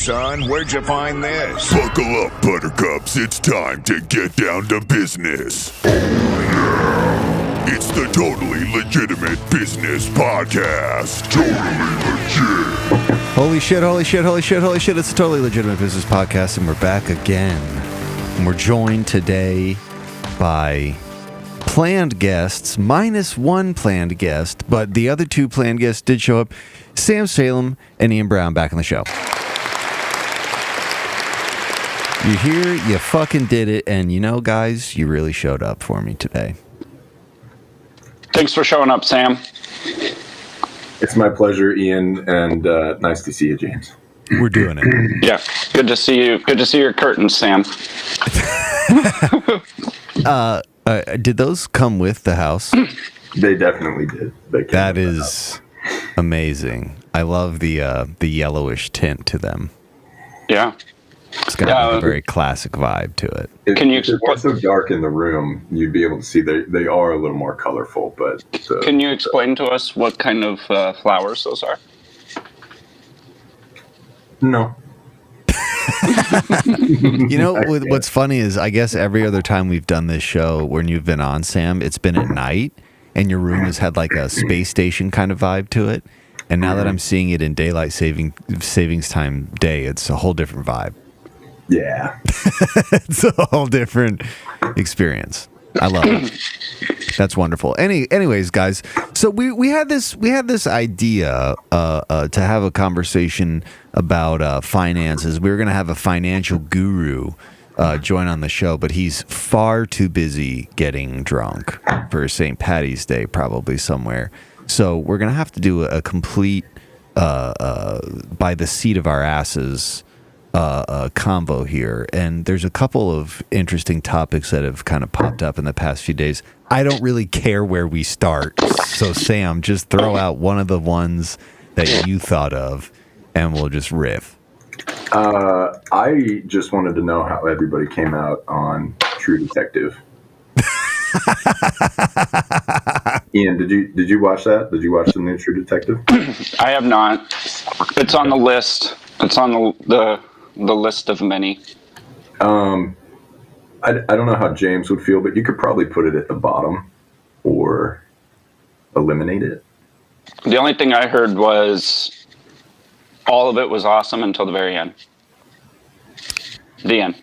son, where'd you find this? Buckle up, buttercups. It's time to get down to business. Oh, yeah. It's the Totally Legitimate Business Podcast. Totally legit. Holy shit, holy shit, holy shit, holy shit. It's the Totally Legitimate Business Podcast, and we're back again. And we're joined today by planned guests, minus one planned guest, but the other two planned guests did show up. Sam Salem and Ian Brown back on the show. You're here, you fucking did it, and you know, guys, you really showed up for me today. Thanks for showing up, Sam. It's my pleasure, Ian, and nice to see you, James. We're doing it. Yeah, good to see you. Good to see your curtains, Sam. Did those come with the house? They definitely did. That is amazing. I love the yellowish tint to them. Yeah. It's got a very classic vibe to it. If it was so dark in the room, you'd be able to see they are a little more colorful. But can you explain to us what kind of flowers those are? No. You know, what's funny is I guess every other time we've done this show when you've been on, Sam, it's been at night and your room has had like a space station kind of vibe to it. And now that I'm seeing it in daylight savings time day, it's a whole different vibe. Yeah. It's a whole different experience. I love it. That's wonderful. Anyways, guys, so we had this idea to have a conversation about finances. We were going to have a financial guru join on the show, but he's far too busy getting drunk for St. Paddy's Day, probably somewhere. So we're going to have to do a complete by the seat of our asses convo here, and there's a couple of interesting topics that have kind of popped up in the past few days. I don't really care where we start, so Sam, just throw out one of the ones that you thought of, and we'll just riff. I just wanted to know how everybody came out on True Detective. Ian, did you watch that? Did you watch the new True Detective? I have not. It's on the list. It's on the list of many. I don't know how James would feel, but you could probably put it at the bottom or eliminate it. The only thing I heard was all of it was awesome until the very end. The end.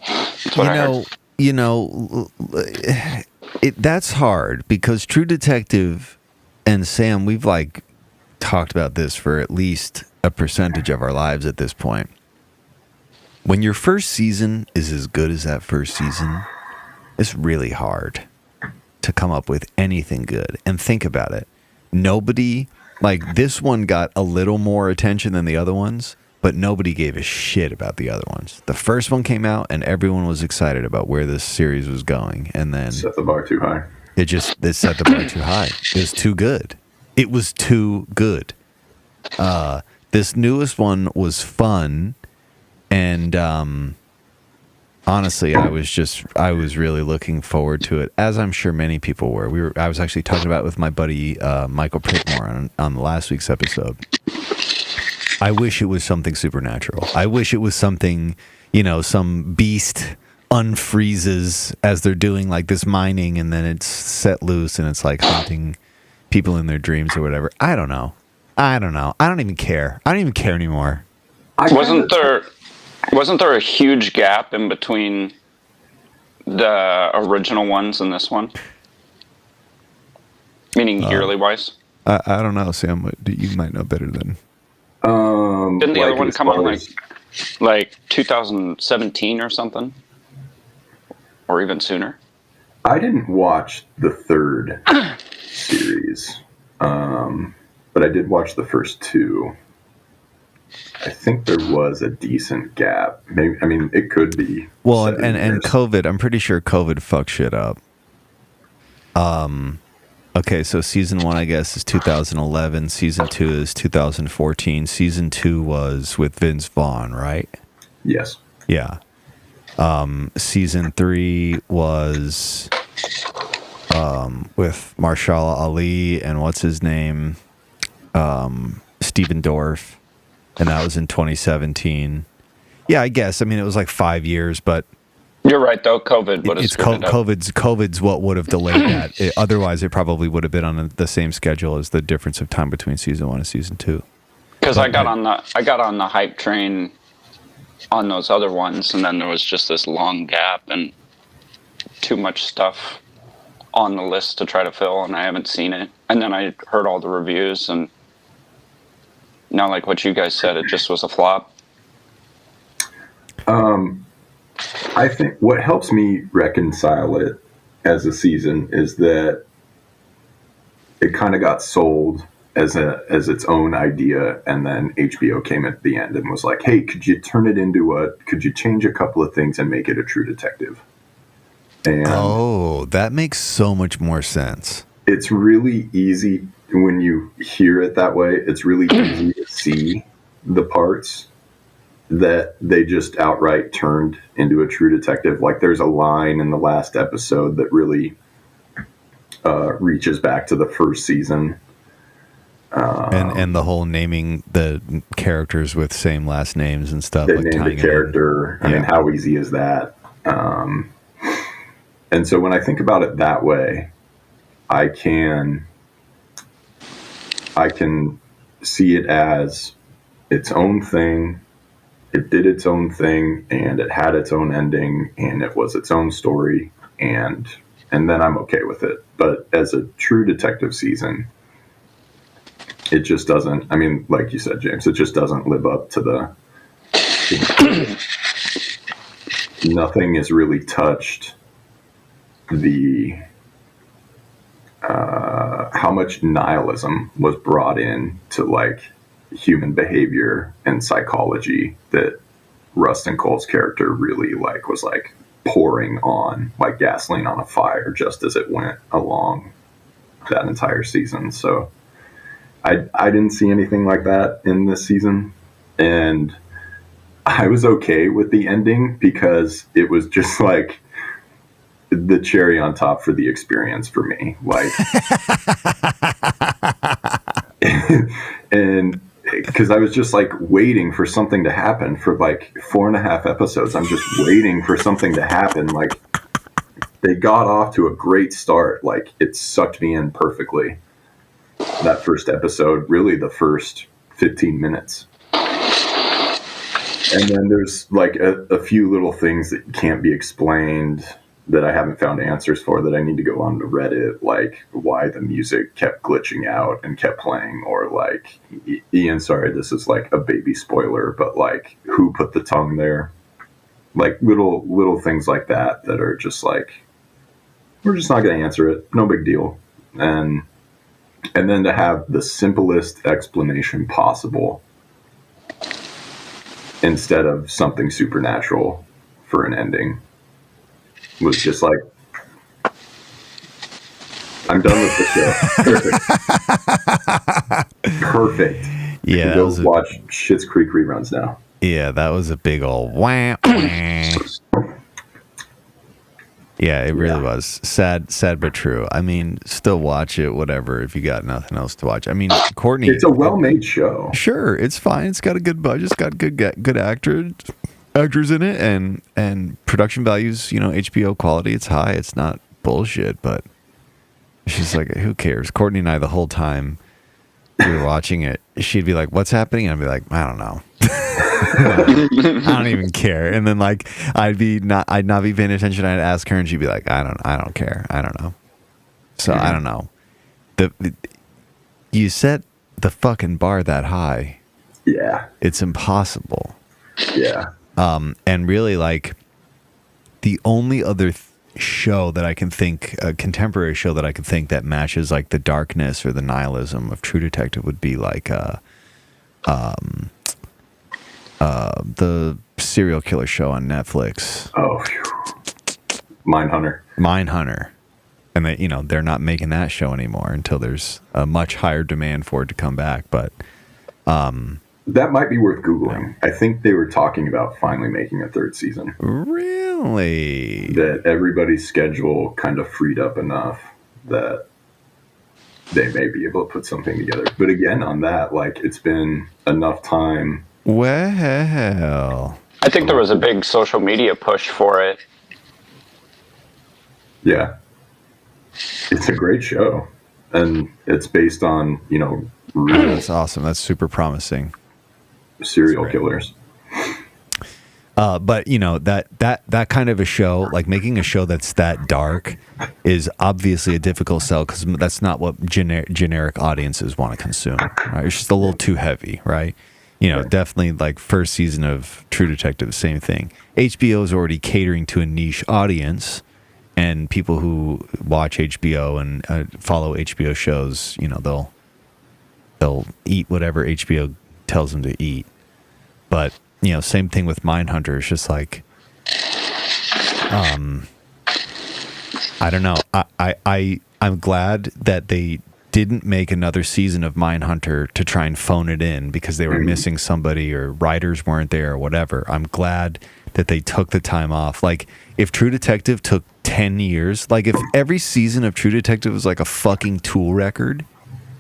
That's what I heard. You know, that's hard because True Detective and Sam, we've like talked about this for at least a percentage of our lives at this point. When your first season is as good as that first season, it's really hard to come up with anything good. And think about it. Nobody, like this one got a little more attention than the other ones, but nobody gave a shit about the other ones. The first one came out and everyone was excited about where this series was going. And then set the bar too high. It set the bar too high. It was too good. It was too good. This newest one was fun. And honestly, I was really looking forward to it, as I'm sure many people were. I was actually talking about it with my buddy Michael Prickmore on the last week's episode. I wish it was something supernatural. I wish it was something, some beast unfreezes as they're doing like this mining, and then it's set loose and it's like hunting people in their dreams or whatever. I don't know. I don't even care. I don't even care anymore. Wasn't there a huge gap in between the original ones and this one? Meaning yearly wise? I don't know, Sam. You might know better than. Didn't the other one come out like 2017 or something? Or even sooner? I didn't watch the third series, but I did watch the first two. I think there was a decent gap. Maybe, it could be. Well, and COVID, I'm pretty sure COVID fucked shit up. Okay, so season 1, I guess, is 2011. Season 2 is 2014. Season 2 was with Vince Vaughn, right? Yes. Yeah. Season 3 was with Mahershala Ali and what's his name? Stephen Dorff. and that was in 2017. Yeah, I guess. I mean, it was like 5 years, but You're right, though. COVID would have it's screwed it up. COVID's what would have delayed that. Otherwise, it probably would have been on the same schedule as the difference of time between season 1 and season 2. Because I got on the hype train on those other ones, and then there was just this long gap and too much stuff on the list to try to fill, and I haven't seen it. And then I heard all the reviews, and now, like what you guys said, it just was a flop. I think what helps me reconcile it as a season is that it kind of got sold as its own idea, and then HBO came at the end and was like, "Hey, could you change a couple of things and make it a True Detective?" And that makes so much more sense. it's really easy when you hear it that way. It's really easy to see the parts that they just outright turned into a True Detective. Like there's a line in the last episode that really reaches back to the first season. And the whole naming the characters with same last names and stuff. They like named tying the character. I mean, how easy is that? And so when I think about it that way, I can see it as its own thing. It did its own thing, and it had its own ending, and it was its own story, and then I'm okay with it. But as a True Detective season, it just doesn't. I mean, like you said, James, it just doesn't live up to the. Nothing is really touched. The how much nihilism was brought in to like human behavior and psychology that Rustin Cole's character really like was like pouring on like gasoline on a fire just as it went along that entire season. So I didn't see anything like that in this season, and I was okay with the ending because it was just like the cherry on top for the experience for me. Like, and because I was just like waiting for something to happen for like 4.5 episodes. I'm just waiting for something to happen. Like they got off to a great start. Like it sucked me in perfectly. That first episode, really the first 15 minutes. And then there's like a few little things that can't be explained that I haven't found answers for, that I need to go on to Reddit, like why the music kept glitching out and kept playing, or like, Ian, sorry, this is like a baby spoiler, but like who put the tongue there? Like little things like that that are just like, we're just not going to answer it. No big deal. And then to have the simplest explanation possible instead of something supernatural for an ending was just like, I'm done with the show. Perfect. Yeah, go watch Schitt's Creek reruns now. Yeah, that was a big old wham. Yeah, it really was sad but true. I mean, still watch it, whatever, if you got nothing else to watch. I mean, Courtney, it's a well-made show. Sure, it's fine. It's got a good budget. It's got good actors in it, and production values. You know, HBO quality. It's high. It's not bullshit. But she's like, who cares? Courtney and I, the whole time we were watching it, she'd be like, "What's happening?" And I'd be like, "I don't know." I don't even care. And then like I'd not be paying attention. I'd ask her, and she'd be like, I don't care. I don't know. So I don't know. You set the fucking bar that high. Yeah, it's impossible. Yeah. And really, like the only other show that I can think, a contemporary show that I can think that matches like the darkness or the nihilism of True Detective would be like the serial killer show on Netflix. Oh, Mindhunter. And they're not making that show anymore until there's a much higher demand for it to come back. But that might be worth Googling. I think they were talking about finally making a third season. Really? That everybody's schedule kind of freed up enough that they may be able to put something together. But again, on that, like, it's been enough time. Well, I think there was a big social media push for it. Yeah. It's a great show. And it's based on, real that's awesome. That's super promising. serial killers. But that kind of a show, like making a show that's that dark, is obviously a difficult sell because that's not what generic audiences want to consume. Right? It's just a little too heavy, right? Definitely like first season of True Detective, same thing. HBO is already catering to a niche audience, and people who watch HBO and follow HBO shows, they'll eat whatever HBO tells them to eat. But same thing with Mindhunter. It's just like, I don't know. I'm glad that they didn't make another season of Mindhunter to try and phone it in because they were missing somebody or writers weren't there or whatever. I'm glad that they took the time off. Like, if True Detective took 10 years, like if every season of True Detective was like a fucking Tool record,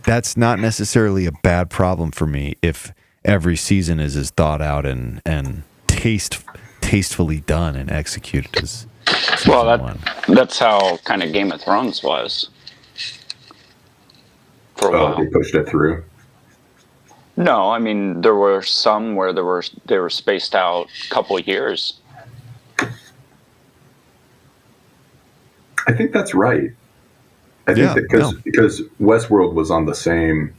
that's not necessarily a bad problem for me if every season is as thought out and tastefully done and executed as season one. That's how kind of Game of Thrones was for a while. They pushed it through. No, I mean there were some where they were spaced out a couple of years. I think that's right. I think because Westworld was on the same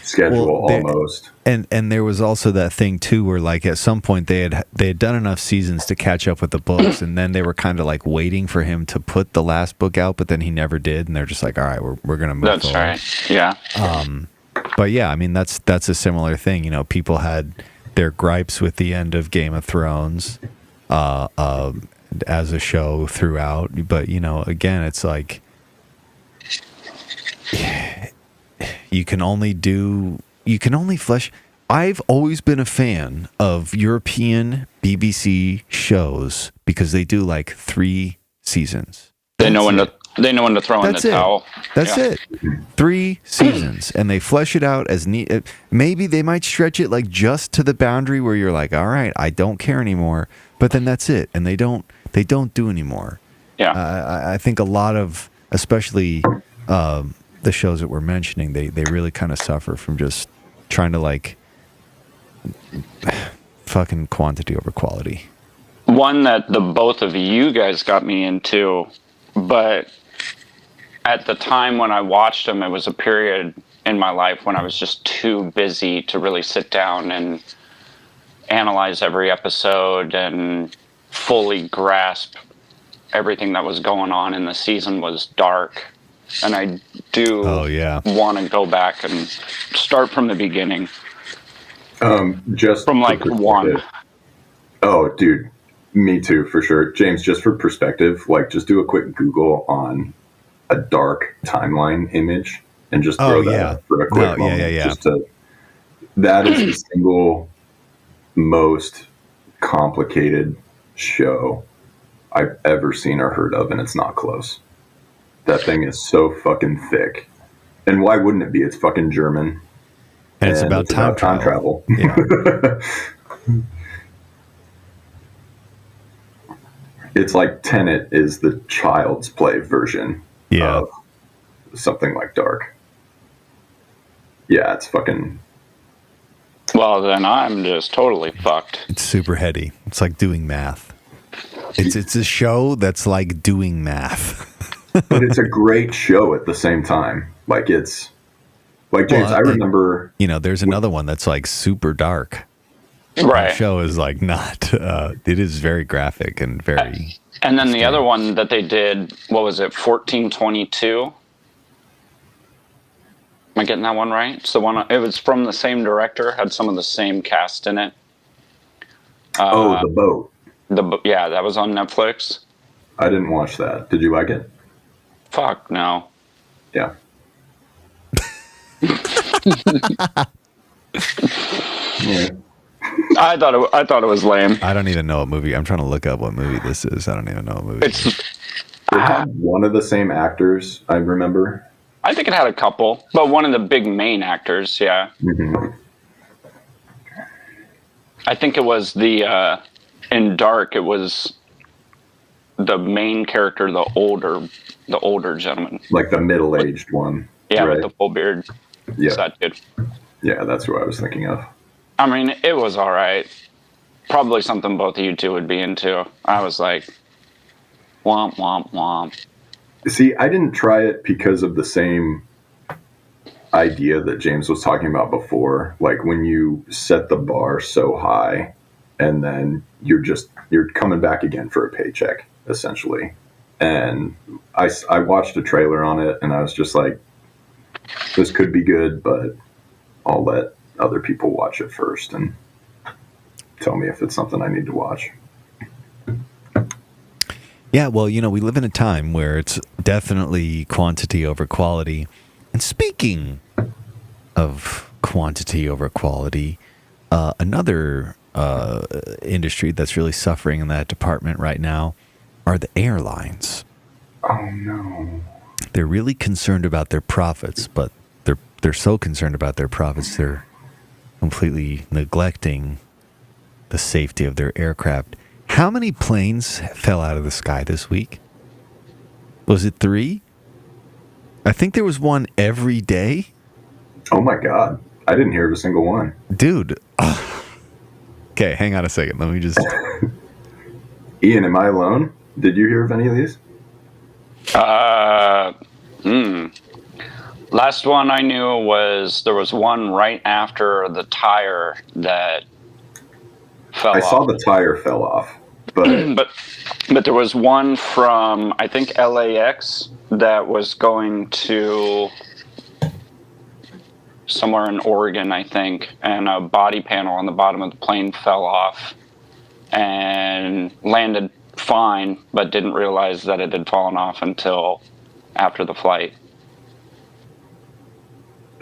schedule almost. And there was also that thing too where like at some point they had done enough seasons to catch up with the books, and then they were kind of like waiting for him to put the last book out, but then he never did, and they're just like, all right, we're gonna move That's forward. right. Yeah. But yeah, I mean that's a similar thing. People had their gripes with the end of Game of Thrones as a show throughout, but again, it's like you can only flesh. I've always been a fan of European BBC shows because they do like 3 seasons. They know when to throw in the towel. That's it. 3 seasons, and they flesh it out as neat. Maybe they might stretch it like just to the boundary where you're like, all right, I don't care anymore. But then that's it, and they don't do anymore. Yeah. I think a lot of, especially the shows that we're mentioning, they really kind of suffer from just trying to like fucking quantity over quality. One that the both of you guys got me into, but at the time when I watched them, it was a period in my life when I was just too busy to really sit down and analyze every episode and fully grasp everything that was going on in the season. Was Dark. And I do want to go back and start from the beginning. Just from like 1. Oh, dude. Me too, for sure. James, just for perspective, like just do a quick Google on a Dark timeline image and just throw that up for a quick moment. That is the single most complicated show I've ever seen or heard of, and it's not close. That thing is so fucking thick. And why wouldn't it be? It's fucking German. And it's about time travel. Yeah. It's like Tenet is the child's play version of something like Dark. Yeah, it's fucking... Well, then I'm just totally fucked. It's super heady. It's like doing math. It's a show that's like doing math. But it's a great show at the same time. Like, it's... Like, James, I remember... there's another one that's like super dark. Right. The show is like not... it is very graphic and very... And then the other one that they did, what was it, 1422? Am I getting that one right? It's the one... It was from the same director, had some of the same cast in it. The Boat. Yeah, that was on Netflix. I didn't watch that. Did you like it? Fuck, no. Yeah. Yeah. I thought it was lame. I don't even know what movie. I'm trying to look up what movie this is. I don't even know what movie. It had one of the same actors, I remember. I think it had a couple, but one of the big main actors, yeah. Mm-hmm. I think it was in Dark, it was the main character, the older gentleman. Like the middle-aged one. Yeah, right? with the full beard. Yeah. It's that dude. Yeah, that's who I was thinking of. I mean, it was all right. Probably something both of you two would be into. I was like, womp, womp, womp. See, I didn't try it because of the same idea that James was talking about before. Like when you set the bar so high and then you're coming back again for a paycheck, essentially. And I watched a trailer on it and I was just like, this could be good, but I'll let other people watch it first and tell me if it's something I need to watch. Yeah, well, we live in a time where it's definitely quantity over quality. And speaking of quantity over quality, another industry that's really suffering in that department right now are the airlines. Oh, no. They're really concerned about their profits, but they're so concerned about their profits, they're completely neglecting the safety of their aircraft. How many planes fell out of the sky this week? Was it 3? I think there was one every day. Oh my God. I didn't hear of a single one. Dude. Okay, hang on a second. Let me just... Ian, am I alone? Did you hear of any of these? Last one I knew was there was one right after the tire that fell off. I saw the tire fell off, but but there was one from I think LAX that was going to somewhere in Oregon, I think, and a body panel on the bottom of the plane fell off and landed fine, but didn't realize that it had fallen off until after the flight.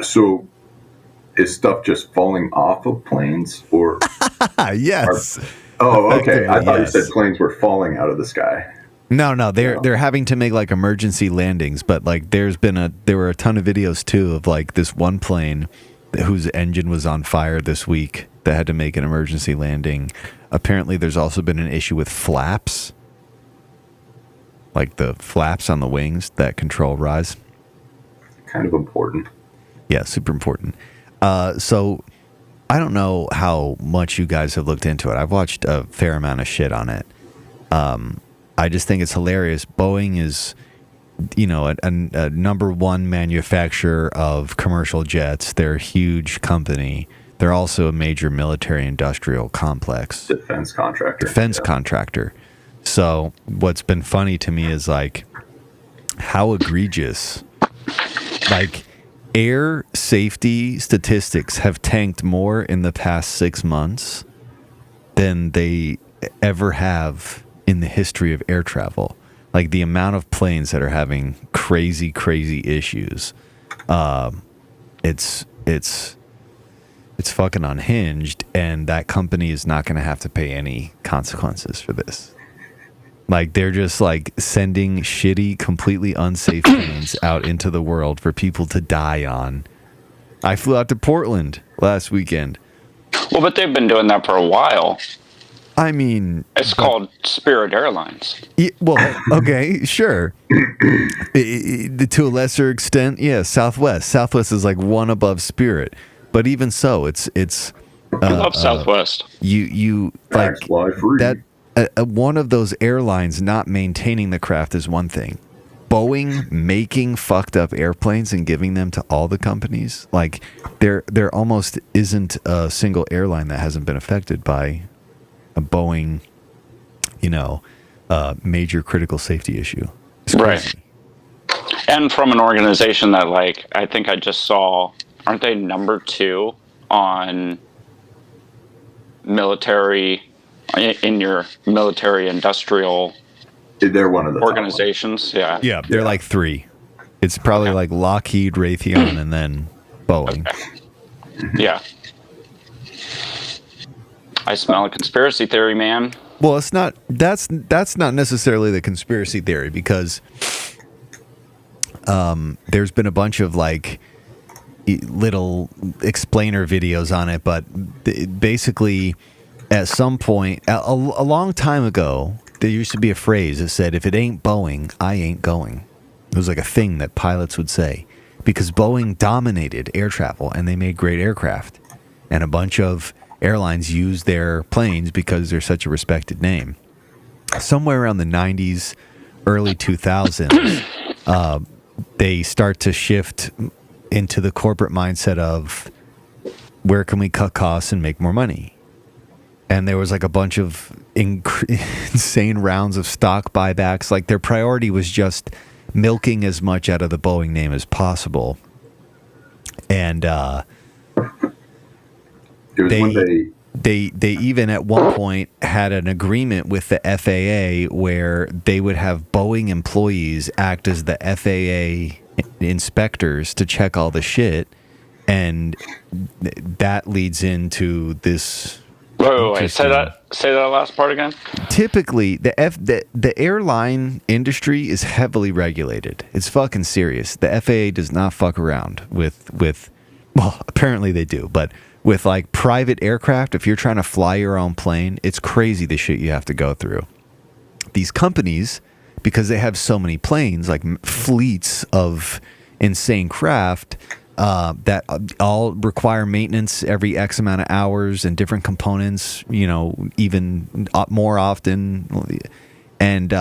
So is stuff just falling off of planes or? Yes. Okay. I thought yes. you said planes were falling out of the sky. No, they're having to make like emergency landings, but like there were a ton of videos too of like this one plane whose engine was on fire this week that had to make an emergency landing. Apparently there's also been an issue with flaps. Like the flaps on the wings that control rise. Kind of important. Yeah, super important. So I don't know how much you guys have looked into it. I've watched a fair amount of shit on it. I just think it's hilarious. Boeing is, a number one manufacturer of commercial jets. They're a huge company. They're also a major military industrial complex. Defense contractor. Contractor. So what's been funny to me is like how egregious, like air safety statistics have tanked more in the past 6 months than they ever have in the history of air travel. Like the amount of planes that are having crazy issues. It's fucking unhinged, and that company is not going to have to pay any consequences for this. Like they're just like sending shitty, completely unsafe planes out into the world for people to die on. I flew out to Portland last weekend. Well, but they've been doing that for a while. I mean, it's called Spirit Airlines. Well, okay, sure. To a lesser extent, yeah, Southwest. Southwest is like one above Spirit, but even so, it's. I love Southwest. You like that. One of those airlines not maintaining the craft is one thing. Boeing making fucked up airplanes and giving them to all the companies, like there almost isn't a single airline that hasn't been affected by a Boeing, major critical safety issue. Right. And from an organization that, like, I think I just saw, aren't they number 2 on military, in your military industrial they're one of the organizations? Yeah, they're like 3. It's probably like Lockheed, Raytheon, and then Boeing. Okay. Yeah. I smell a conspiracy theory, man. Well, it's not. That's not necessarily the conspiracy theory, because There's been a bunch of like little explainer videos on it, but basically at some point, a long time ago, there used to be a phrase that said, if it ain't Boeing, I ain't going. It was like a thing that pilots would say because Boeing dominated air travel and they made great aircraft. And a bunch of airlines used their planes because they're such a respected name. Somewhere around the 90s, early 2000s, they start to shift into the corporate mindset of where can we cut costs and make more money? And there was like a bunch of insane rounds of stock buybacks. Like their priority was just milking as much out of the Boeing name as possible. And they even at one point had an agreement with the FAA where they would have Boeing employees act as the FAA inspectors to check all the shit, and that leads into this. Wait. Say that last part again. Typically, the airline industry is heavily regulated. It's fucking serious. The FAA does not fuck around with. Well, apparently they do, but with like private aircraft, if you're trying to fly your own plane, it's crazy the shit you have to go through. These companies, because they have so many planes, like fleets of insane craft that all require maintenance every X amount of hours and different components, even more often. And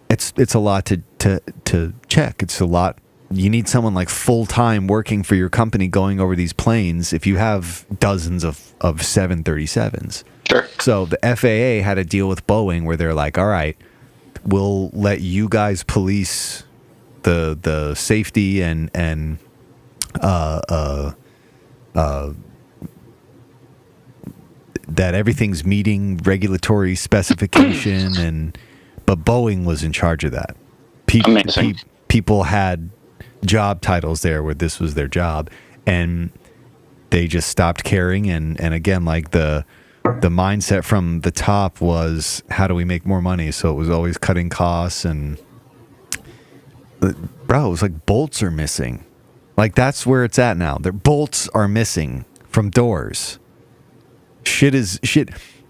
it's a lot to check. It's a lot. You need someone like full-time working for your company going over these planes if you have dozens of 737s. Sure. So the FAA had a deal with Boeing where they're like, all right, we'll let you guys police the safety and that everything's meeting regulatory specification, but Boeing was in charge of that. People had job titles there where this was their job, and they just stopped caring. And again, like the mindset from the top was, how do we make more money? So it was always cutting costs, and bro, it was like bolts are missing. Like that's where it's at now. Their bolts are missing from doors. Shit.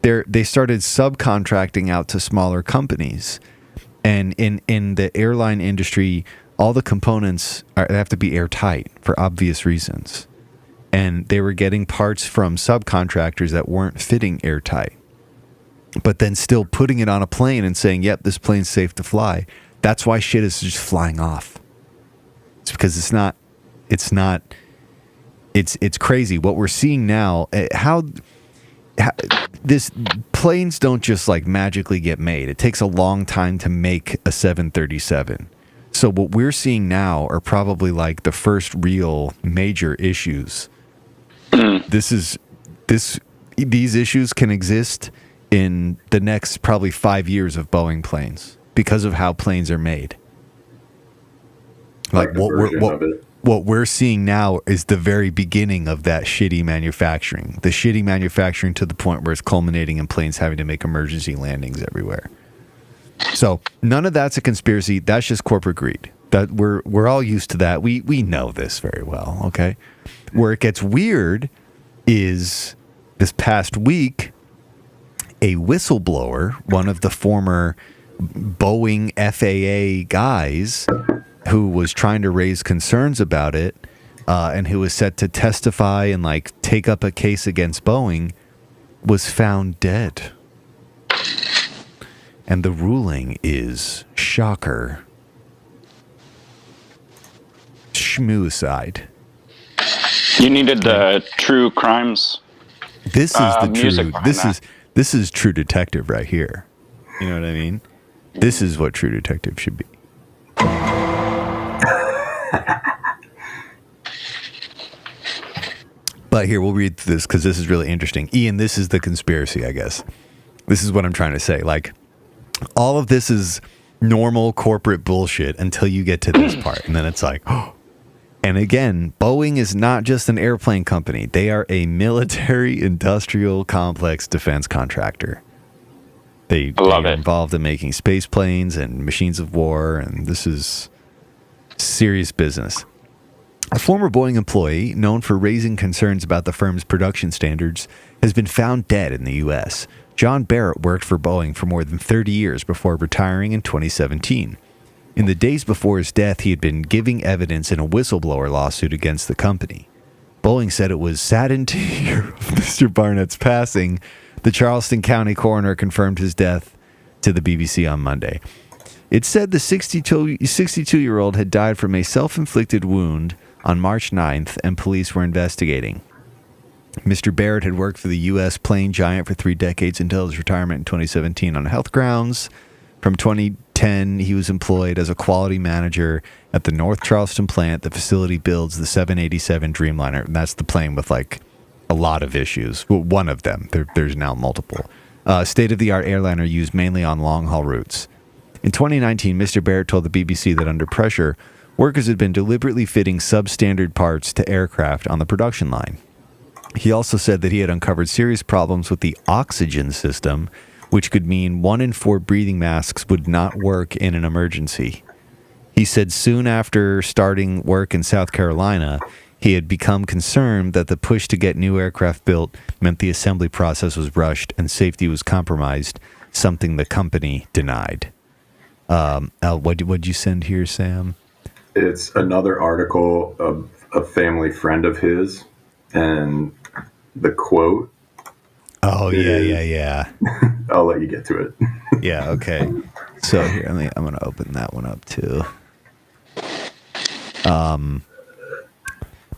They started subcontracting out to smaller companies, and in the airline industry, all the components have to be airtight for obvious reasons. And they were getting parts from subcontractors that weren't fitting airtight, but then still putting it on a plane and saying, yep, this plane's safe to fly. That's why shit is just flying off. It's because it's crazy. What we're seeing now, how this planes don't just like magically get made. It takes a long time to make a 737. So what we're seeing now are probably like the first real major issues. These issues can exist in the next probably 5 years of Boeing planes because of how planes are made. Like what we're seeing now is the very beginning of that shitty manufacturing. The shitty manufacturing to the point where it's culminating in planes having to make emergency landings everywhere. So none of that's a conspiracy. That's just corporate greed. That we're all used to that. We know this very well. Okay, where it gets weird is this past week, a whistleblower, one of the former Boeing FAA guys, who was trying to raise concerns about it, and who was set to testify and like take up a case against Boeing, was found dead. And the ruling is, shocker, schmuicide. You needed the true crimes. This is the music true. This is True Detective right here. You know what I mean? This is what True Detective should be. But here, we'll read through this because this is really interesting. Ian, this is the conspiracy, I guess. This is what I'm trying to say. Like, all of this is normal corporate bullshit until you get to this part. And then it's like, oh. And again, Boeing is not just an airplane company. They are a military industrial complex defense contractor. They are involved in making space planes and machines of war. And this is Serious business. A former Boeing employee, known for raising concerns about the firm's production standards, has been found dead in the U.S. John Barrett worked for Boeing for more than 30 years before retiring in 2017. In the days before his death, he had been giving evidence in a whistleblower lawsuit against the company. Boeing said it was saddened to hear of Mr. Barnett's passing. The Charleston County coroner confirmed his death to the BBC on Monday. It said the 62-year-old had died from a self-inflicted wound on March 9th, and police were investigating. Mr. Barrett had worked for the U.S. plane giant for 3 decades until his retirement in 2017 on health grounds. From 2010, he was employed as a quality manager at the North Charleston plant. The facility builds the 787 Dreamliner, and that's the plane with like a lot of issues. Well, one of them. There's now multiple. State-of-the-art airliner used mainly on long-haul routes. In 2019, Mr. Barrett told the BBC that under pressure, workers had been deliberately fitting substandard parts to aircraft on the production line. He also said that he had uncovered serious problems with the oxygen system, which could mean 1 in 4 breathing masks would not work in an emergency. He said soon after starting work in South Carolina, he had become concerned that the push to get new aircraft built meant the assembly process was rushed and safety was compromised, something the company denied. What'd you send here, Sam? It's another article of a family friend of his, and the quote. Oh, yeah. I'll let you get to it. Yeah, okay. So here, I'm going to open that one up too.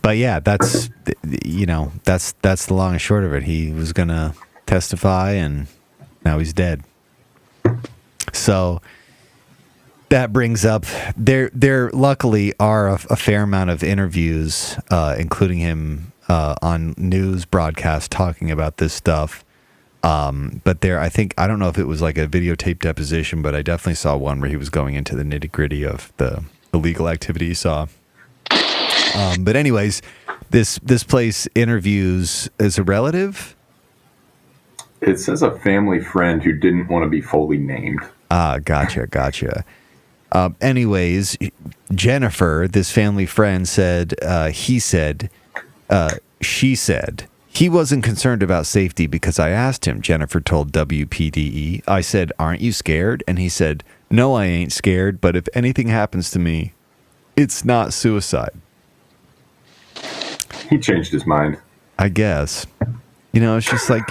But yeah, that's the long and short of it. He was going to testify, and now he's dead. So that brings up there luckily are a fair amount of interviews, including him on news broadcasts talking about this stuff. But I don't know if it was like a videotape deposition, but I definitely saw one where he was going into the nitty gritty of the illegal activity he saw. But anyways, this place interviews as a relative. It says a family friend who didn't want to be fully named. Gotcha. Anyways, Jennifer, this family friend said, she said, he wasn't concerned about safety because I asked him, Jennifer told WPDE. I said, aren't you scared? And he said, no, I ain't scared, but if anything happens to me, it's not suicide. He changed his mind. I guess. It's just like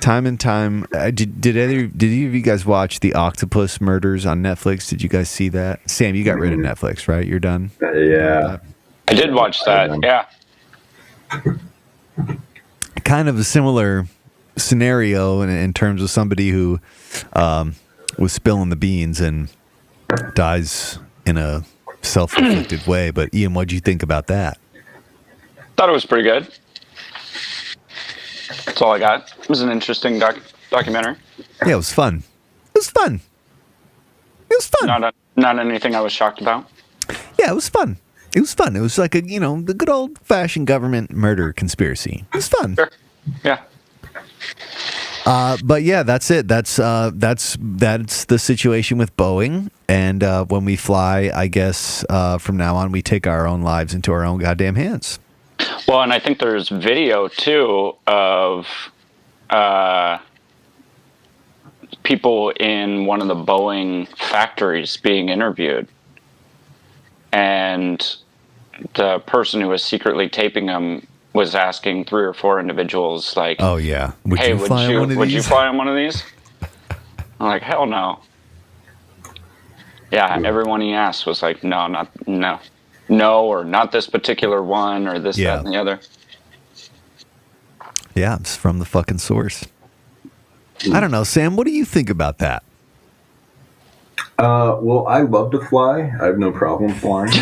time and time. Did either of you guys watch the Octopus Murders on Netflix? Did you guys see that? Sam, you got rid of Netflix, right? You're done? Yeah. I did watch that. Yeah. Kind of a similar scenario in terms of somebody who was spilling the beans and dies in a self-inflicted way. But Ian, what'd you think about that? Thought it was pretty good. That's all I got. It was an interesting documentary. Yeah, it was fun. Not anything I was shocked about. Yeah, it was fun. It was like the good old-fashioned government murder conspiracy. It was fun. Sure. Yeah. But yeah, that's it. That's the situation with Boeing. And when we fly, I guess from now on, we take our own lives into our own goddamn hands. Well, and I think there's video too of people in one of the Boeing factories being interviewed, and the person who was secretly taping them was asking 3 or 4 individuals, like, "Oh yeah, would you fly on one of these?" I'm like, "Hell no." Yeah, everyone he asked was like, no, or not this particular one, or this, that, and the other. Yeah, it's from the fucking source. I don't know, Sam. What do you think about that? Well, I love to fly. I have no problem flying.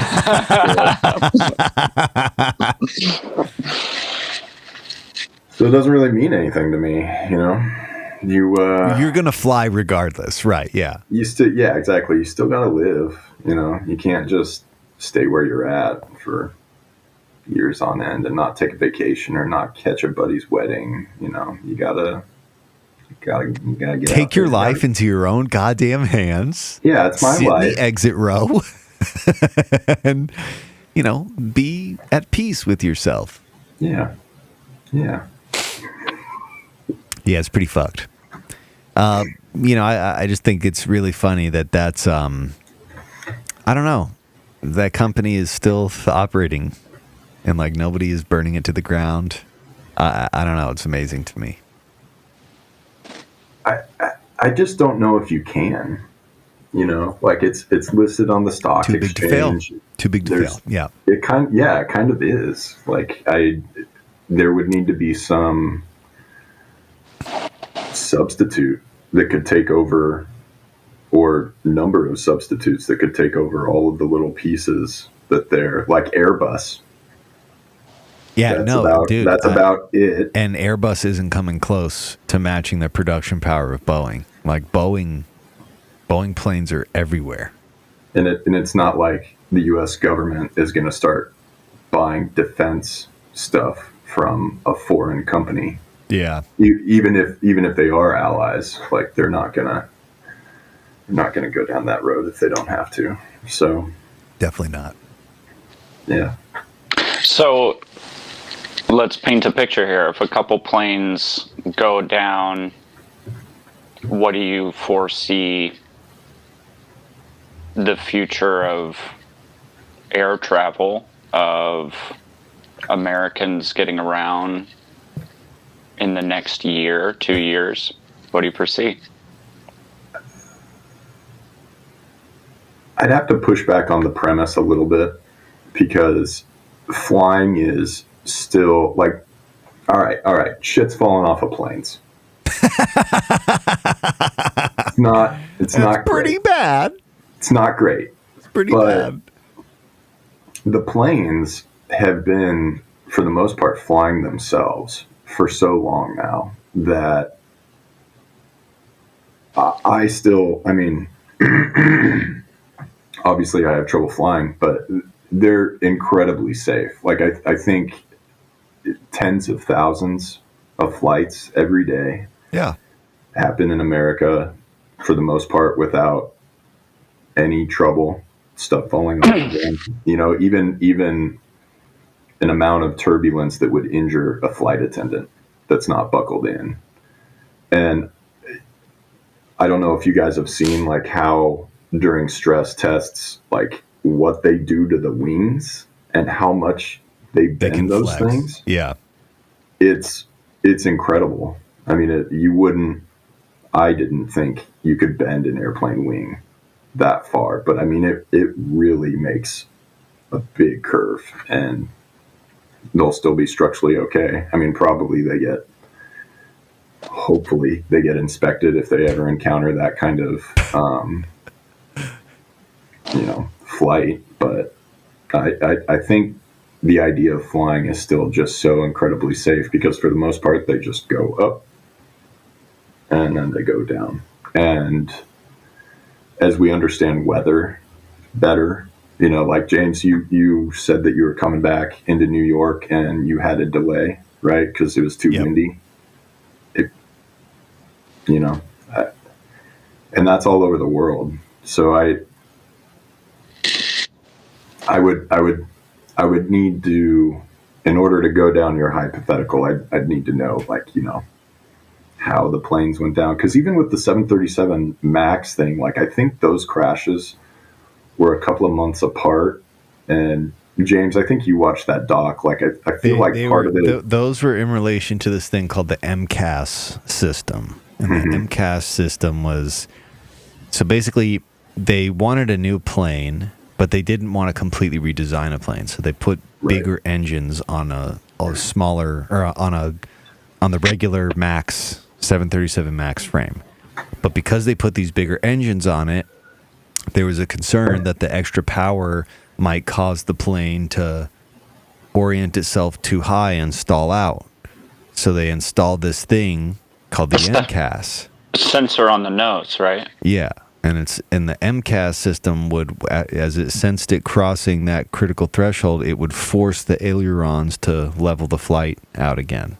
So it doesn't really mean anything to me, You're gonna fly regardless, right? Yeah. Yeah, exactly. You still gotta live. You can't just stay where you're at for years on end and not take a vacation or not catch a buddy's wedding. You gotta get take your life into your own goddamn hands. Yeah, it's my Sit life. in the exit row. and, be at peace with yourself. Yeah. Yeah. Yeah, it's pretty fucked. I just think it's really funny that's, I don't know, that company is still operating and like nobody is burning it to the ground. I don't know. It's amazing to me. I just don't know if you can, like it's listed on the stock Too exchange. big to fail. Too big to fail. Yeah. It kind of is. Like there would need to be some substitute that could take over, or number of substitutes that could take over all of the little pieces that they're like Airbus. Yeah, dude. That's about it. And Airbus isn't coming close to matching the production power of Boeing. Like Boeing planes are everywhere. And it's not like the U.S. government is going to start buying defense stuff from a foreign company. Yeah. Even if they are allies, like they're not gonna go down that road if they don't have to. So definitely not. Yeah. So let's paint a picture here. If a couple planes go down, what do you foresee the future of air travel, of Americans getting around in the next year, 2 years? What do you foresee? I'd have to push back on the premise a little bit, because flying is still like, all right, shit's falling off of planes. It's not pretty great. bad. It's not great. It's pretty bad. The planes have been, for the most part, flying themselves for so long now that I mean, obviously I have trouble flying, but they're incredibly safe. Like I think tens of thousands of flights every day happen in America for the most part without any trouble, stuff falling off again. Even an amount of turbulence that would injure a flight attendant that's not buckled in. And I don't know if you guys have seen like how during stress tests, like what they do to the wings and how much they bend those things. Yeah. It's incredible. I mean, I didn't think you could bend an airplane wing that far, but I mean, it really makes a big curve, and they'll still be structurally okay. I mean, hopefully they get inspected if they ever encounter that kind of, flight. But I think the idea of flying is still just so incredibly safe, because for the most part, they just go up and then they go down. And as we understand weather better, like James, you said that you were coming back into New York and you had a delay, right? Because it was too windy. And that's all over the world. So I would need to, in order to go down your hypothetical, I'd need to know, like, how the planes went down. Because even with the 737 MAX thing, like, I think those crashes were a couple of months apart. And James, I think you watched that doc. Like, I feel part of it. Those were in relation to this thing called the MCAS system. And the MCAS system was, so basically they wanted a new plane, but they didn't want to completely redesign a plane. So they put bigger engines on a smaller, or on the regular MAX, 737 MAX frame. But because they put these bigger engines on it, there was a concern that the extra power might cause the plane to orient itself too high and stall out. So they installed this thing called the MCAS. Sensor on the nose, right? Yeah. And the MCAS system would, as it sensed it crossing that critical threshold, it would force the ailerons to level the flight out again.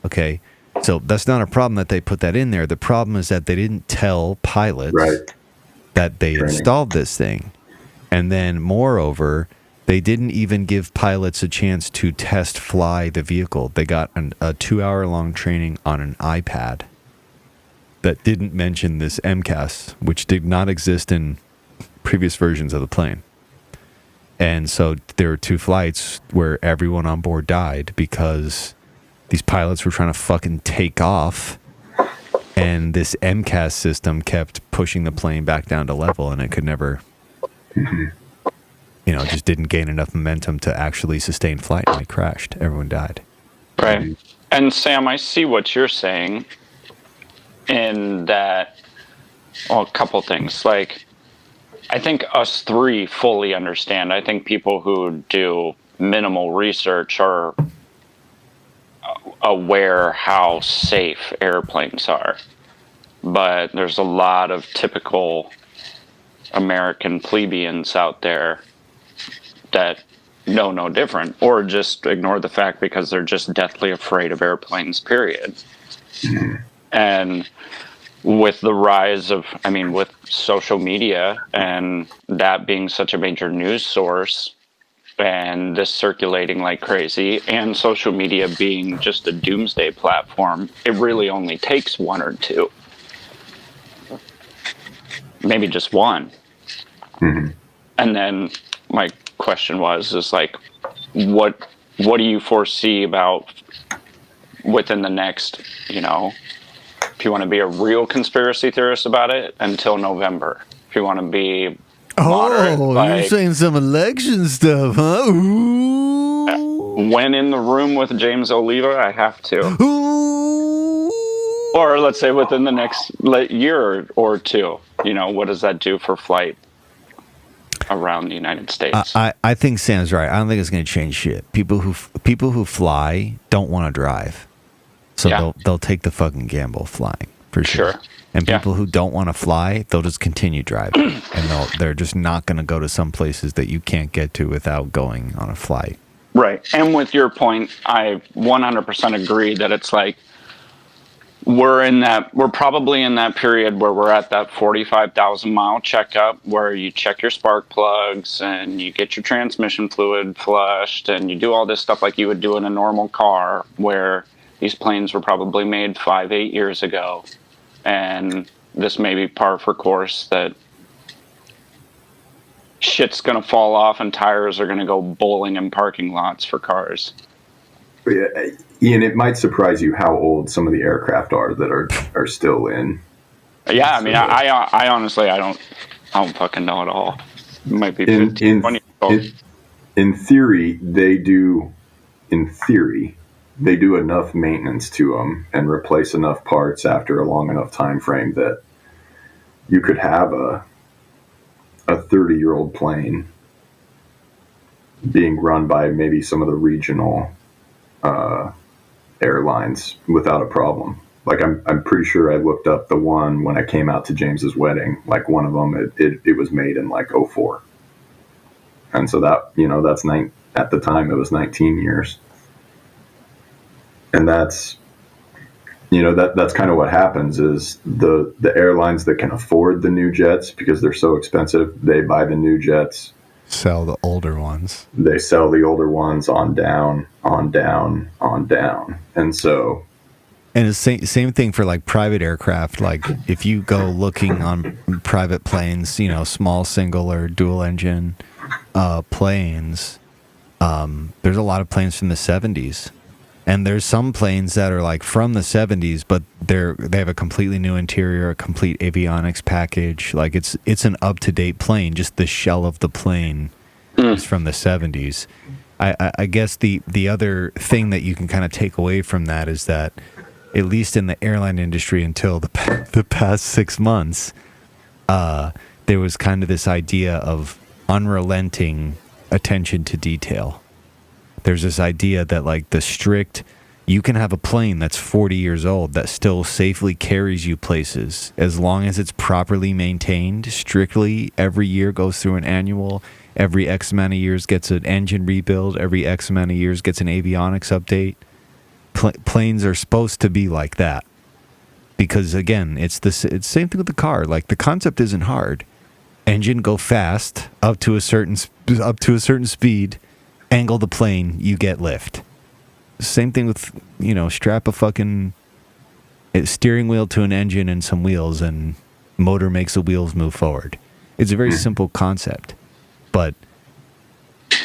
Okay. So that's not a problem that they put that in there. The problem is that they didn't tell pilots that they installed this thing. And then, moreover, they didn't even give pilots a chance to test fly the vehicle. They got a 2-hour-long training on an iPad that didn't mention this MCAS, which did not exist in previous versions of the plane. And so there were 2 flights where everyone on board died because these pilots were trying to fucking take off, and this MCAS system kept pushing the plane back down to level, and it could never... just didn't gain enough momentum to actually sustain flight, and it crashed. Everyone died. Right. And Sam, I see what you're saying in that, a couple things. Like, I think us 3 fully understand. I think people who do minimal research are aware how safe airplanes are. But there's a lot of typical American plebeians out there that know no different, or just ignore the fact because they're just deathly afraid of airplanes, period. And with the rise of, with social media and that being such a major news source and this circulating like crazy, and social media being just a doomsday platform, it really only takes 1 or 2. Maybe just 1. And then my question is like, what do you foresee about within the next, if you want to be a real conspiracy theorist about it, until November. If you want to be moderate, you're saying some election stuff, huh? Ooh. When in the room with James Oliva, I have to. Ooh. Or let's say within the next year or 2, what does that do for flight around the United States? I think Sam's right. I don't think it's going to change shit. People who fly don't want to drive, so they'll take the fucking gamble of flying for sure. And people who don't want to fly, they'll just continue driving, and they're just not going to go to some places that you can't get to without going on a flight. Right. And with your point, I 100% agree that it's like, we're probably in that period where we're at that 45,000 mile checkup where you check your spark plugs and you get your transmission fluid flushed and you do all this stuff like you would do in a normal car, where these planes were probably made 5-8 years ago. And this may be par for course that shit's going to fall off and tires are going to go bowling in parking lots for cars. Yeah, Ian, it might surprise you how old some of the aircraft are that are still in. Yeah, I honestly, I don't fucking know at all. It might be 15, 20 years old. In theory, they do enough maintenance to them and replace enough parts after a long enough time frame that you could have a 30-year-old plane being run by maybe some of the regional airlines without a problem. Like I'm pretty sure I looked up the one when I came out to James's wedding. Like one of them, it was made in like 2004, and so that that's at the time it was 19 years, and that's that's kind of what happens is the airlines that can afford the new jets because they're so expensive, they buy the new jets. Sell the older ones. They sell the older ones on down. And so... And it's same thing for like private aircraft. Like if you go looking on private planes, small single or dual engine planes, there's a lot of planes from the 70s. And there's some planes that are like from the 70s, but they have a completely new interior, a complete avionics package. Like it's an up-to-date plane. Just the shell of the plane is from the 70s. I guess the other thing that you can kind of take away from that is that, at least in the airline industry until the past 6 months, there was kind of this idea of unrelenting attention to detail. There's this idea that like you can have a plane that's 40 years old that still safely carries you places as long as it's properly maintained, strictly every year goes through an annual, every X amount of years gets an engine rebuild, every X amount of years gets an avionics update. Planes are supposed to be like that because again, it's the same thing with the car. Like the concept isn't hard. engine, go fast up to a certain speed, angle the plane, you get lift. Same thing with, strap a fucking steering wheel to an engine and some wheels, and motor makes the wheels move forward. It's a very simple concept, but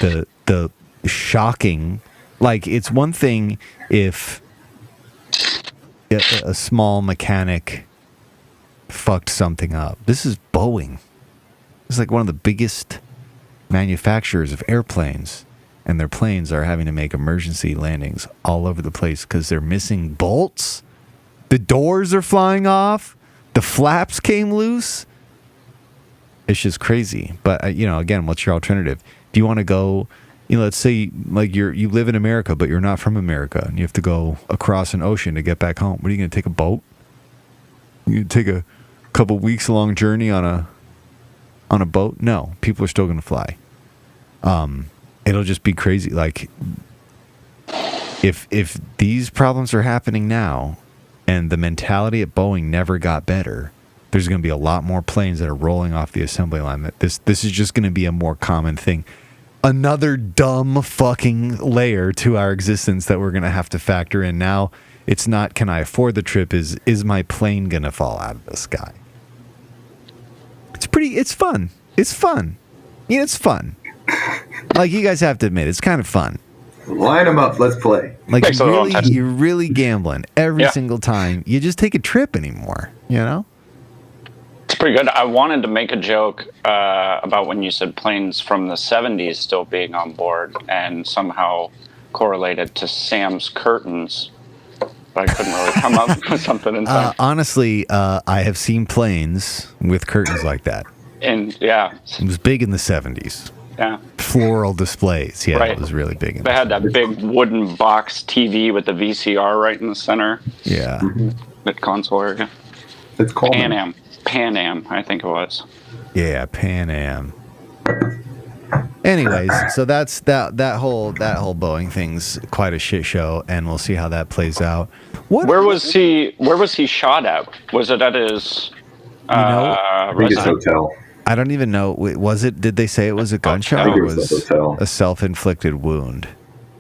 the shocking, like, it's one thing if a small mechanic fucked something up. This is Boeing. It's like one of the biggest manufacturers of airplanes, and their planes are having to make emergency landings all over the place because they're missing bolts. The doors are flying off. The flaps came loose. It's just crazy. But, again, what's your alternative? If you want to go, let's say like you live in America, but you're not from America, and you have to go across an ocean to get back home. What are you going to take, a boat? You going to take a couple weeks long journey on a boat? No, people are still going to fly. It'll just be crazy. Like, if these problems are happening now, and the mentality at Boeing never got better, there's going to be a lot more planes that are rolling off the assembly line. That this is just going to be a more common thing. Another dumb fucking layer to our existence that we're going to have to factor in. Now, it's not, can I afford the trip? Is my plane going to fall out of the sky? It's fun. It's fun. Yeah, it's fun. Like, you guys have to admit, it's kind of fun. Line them up. Let's play. Like, you're really gambling every single time. You just take a trip anymore, It's pretty good. I wanted to make a joke about when you said planes from the 70s still being on board and somehow correlated to Sam's curtains, but I couldn't really come up with something in time. Honestly, I have seen planes with curtains like that. And yeah. It was big in the 70s. Yeah. Floral displays. Yeah, right. It was really big. They had that big wooden box TV with the VCR right in the center. Yeah. The console area. It's called Pan Am, I think it was. Yeah, Pan Am. Anyways, so that's that whole Boeing thing's quite a shit show, and we'll see how that plays out. Where was he shot at? Was it at his hotel? I don't even know. Did they say it was a gunshot or was it a self-inflicted wound?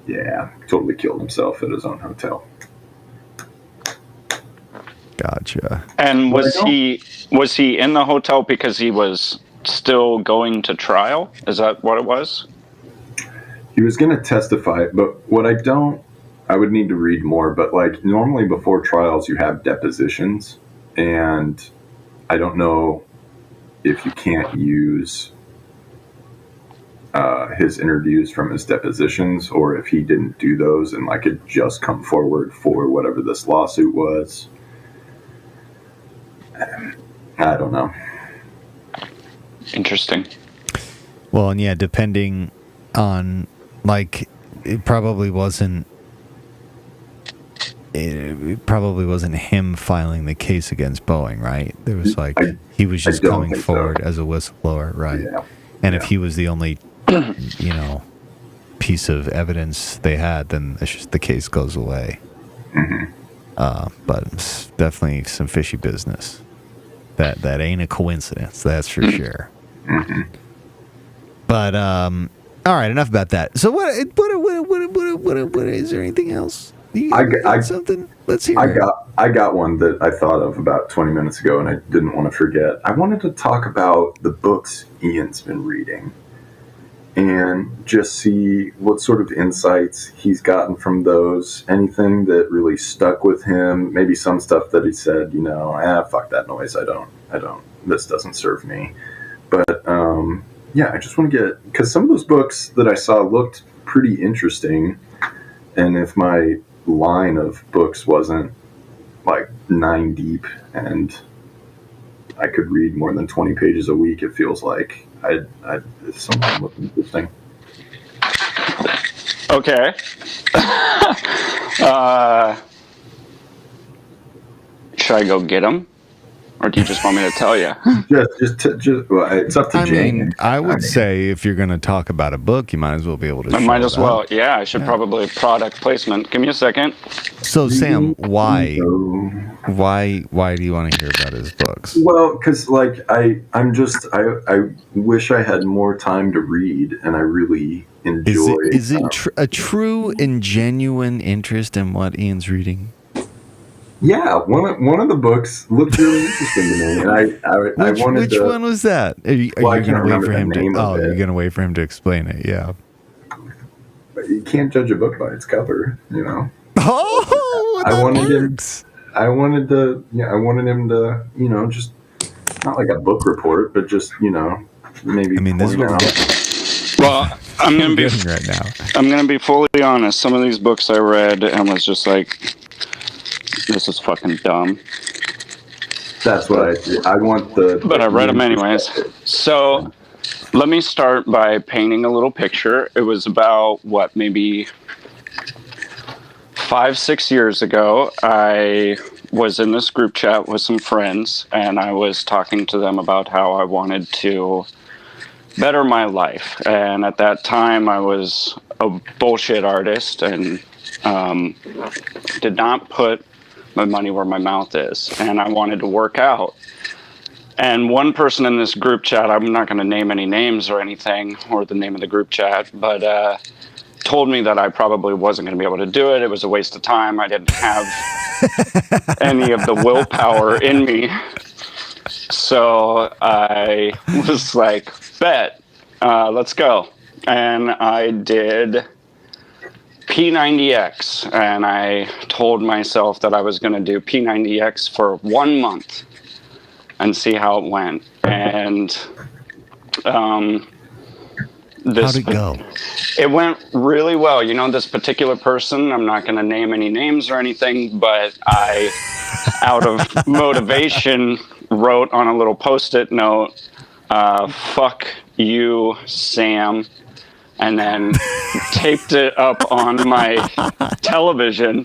Yeah, totally killed himself at his own hotel. Gotcha. And was he in the hotel because he was still going to trial? Is that what it was? He was going to testify, but what I would need to read more, but like normally before trials you have depositions, and I don't know if you can't use his interviews from his depositions, or if he didn't do those and like it just come forward for whatever this lawsuit was. I don't know. Interesting. Well, and yeah, depending on, like, it probably wasn't him filing the case against Boeing, right? There was he was just coming forward as a whistleblower, right? Yeah. And if he was the only, piece of evidence they had, then it's just the case goes away. Mm-hmm. But it's definitely some fishy business. That ain't a coincidence, that's for sure. Mm-hmm. But all right, enough about that. So what is there anything else? I got something. Let's hear it. I got one that I thought of about 20 minutes ago, and I didn't want to forget. I wanted to talk about the books Ian's been reading, and just see what sort of insights he's gotten from those. Anything that really stuck with him. Maybe some stuff that he said, fuck that noise. I don't. This doesn't serve me. But yeah, I just want to get, because some of those books that I saw looked pretty interesting, and if my line of books wasn't like 9 deep and I could read more than 20 pages a week, it feels like something looked interesting. Okay. Should I go get them? Or do you just want me to tell you? Well, it's up to I Jane. mean, I would say if you're going to talk about a book, you might as well be able to. I might as that. well. Yeah, I should probably product placement. Give me a second. So, Sam, why do you want to hear about his books? Well, because like I wish I had more time to read, and I really enjoy. Is it a true and genuine interest in what Ian's reading? Yeah, one of the books looked really interesting to me, and I wanted which to. one was that? Are you I going can't to wait remember for the him name to? of Oh, it. you're going to wait for him to explain it. Yeah. You can't judge a book by its cover, you know. Oh, I wanted works. I wanted him to, you know, just not like a book report, but just, you know, maybe. I mean, this is what we're getting. Well, I'm gonna be right now. I'm gonna be fully honest. Some of these books I read and was just like, this is fucking dumb. That's what I want the. But I read them anyways. So let me start by painting a little picture. It was about maybe 5-6 years ago. I was in this group chat with some friends, and I was talking to them about how I wanted to better my life. And at that time, I was a bullshit artist and did not put my money where my mouth is. And I wanted to work out. And one person in this group chat, I'm not going to name any names or anything, or the name of the group chat, but told me that I probably wasn't going to be able to do it. It was a waste of time. I didn't have any of the willpower in me. So I was like, bet, let's go. And I did P90X, and I told myself that I was going to do P90X for 1 month and see how it went. And how'd it go? It went really well. You know, this particular person, I'm not going to name any names or anything, but I, out of motivation, wrote on a little Post-it note, fuck you, Sam, and then taped it up on my television.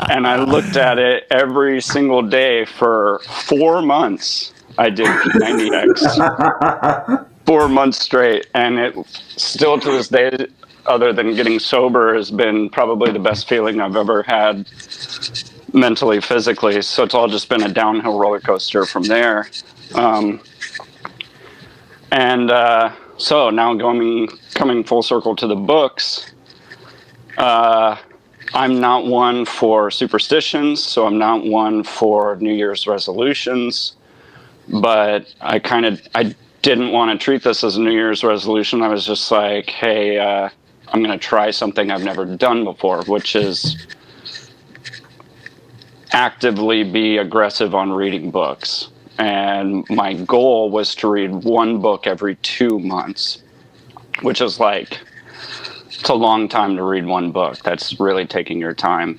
And I looked at it every single day for 4 months. I did P90X. 4 months straight. And it still to this day, other than getting sober, has been probably the best feeling I've ever had mentally, physically. So it's all just been a downhill roller coaster from there. So now coming full circle to the books, I'm not one for superstitions, so I'm not one for New Year's resolutions, but I didn't want to treat this as a New Year's resolution. I was just like, hey, I'm going to try something I've never done before, which is actively be aggressive on reading books. And my goal was to read 1 book every 2 months, which is like, it's a long time to read 1 book. That's really taking your time.